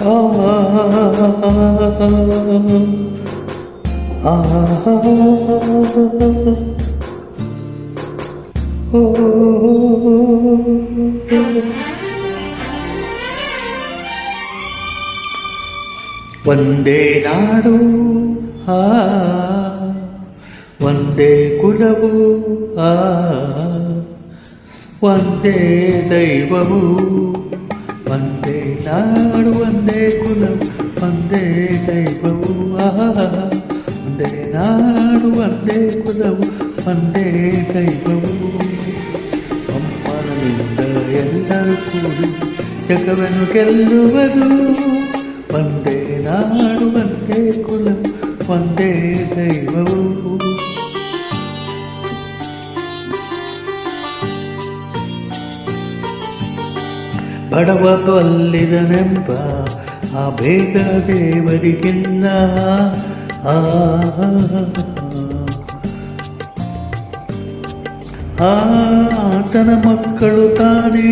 ಆ ಒಂದೇ ನಾಡು ಒಂದೇ ಕುಲವು ಒಂದೇ ದೈವವು ಒಂದೇ ನಾಡು ಒಂದೇ ಕುಲವು ಒಂದೇ ದೈವವು ಒಂದೇ ನಾಡು ಒಂದೇ ಕುಲವು ಒಂದೇ ದೈವವು ಅಮ್ಮನಿಂದ ಎಲ್ಲರೂ ಕೂಡಿ ಜಗವನ್ನು ಗೆಲ್ಲುವುದು ಒಂದೇ ನಾಡು ಒಂದೇ ಕುಲವು ಒಂದೇ ದೈವವು ಬಡವ ಬಲ್ಲಿದನೆಂಬ ಆ ಬೇಗ ದೇವರಿಗಿಲ್ಲ ಆತನ ಮಕ್ಕಳು ತಾನೇ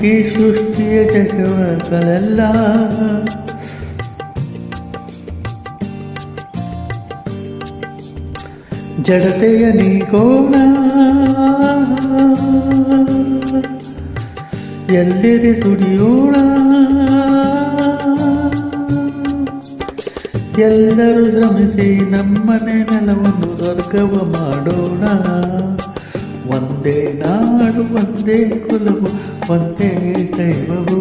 ಈ ಸೃಷ್ಟಿಯ ಜಗವಗಳೆಲ್ಲ ಜಡತೆಯ ನೀಗೋಣ ಎಲ್ಲೆಡೆ ದುಡಿಯೋಣ ಎಲ್ಲರೂ ಶ್ರಮಿಸಿ ನಮ್ಮನೆ ನೆಲವನ್ನು ಸ್ವರ್ಗವ ಮಾಡೋಣ ಒಂದೇ ನಾಡು ಒಂದೇ ಕುಲವು ಒಂದೇ ದೈವವು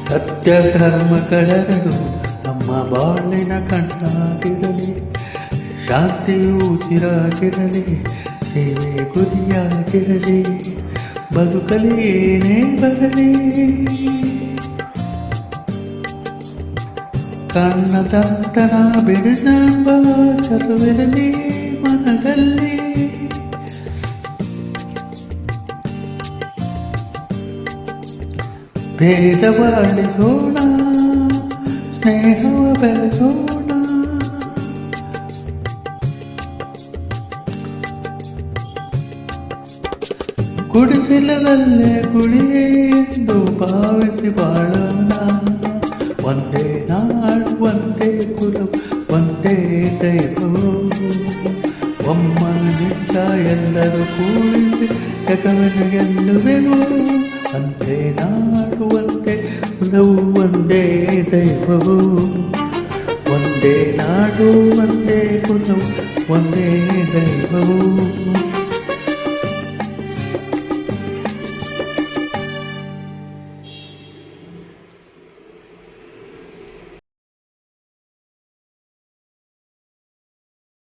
ಸತ್ಯ ಧರ್ಮಗಳೆರಡು ನಮ್ಮ ಬಾಳಿನ ಕಣ್ಣಾಗಿರಲಿ ಶಾಂತಿಯು ಉಸಿರಾಗಿರಲಿ ಸೇವೆ ಗುರಿಯಾಗಿರಲಿ ಬದುಕಲಿ ಏನೇ ಬರಲಿ ಕಣ್ಣದಂತನ ಬಿಡಿಸಂಬ ಚಲುವಿರಲಿ ಮನದಲ್ಲಿ ಭೇದವ ಅಳಿಸೋಣ ಸ್ನೇಹವ ಬೆಳೆಸೋಣ ಗುಡಿಸಲದಲ್ಲೇ ಗುಳಿಯೇ ಎಂದು ಭಾವಿಸಿ ಬಾಳೋಣ ಒಂದೇ ನಾಡು ಒಂದೇ ಕುಲವು ಒಂದೇ ದೈವವು ಒಮ್ಮನಿಂದ ಎಲ್ಲರೂ ಕೂಡಿ ಜಗವನ್ನು ಗೆಲ್ಲುವೆವು ಒಂದೇ ನಾಡು ಒಂದೇ ಕುಲವು ಒಂದೇ ದೈವವು ಒಂದೇ ನಾಡು ಒಂದೇ ಕುಲವು ಒಂದೇ ದೈವವು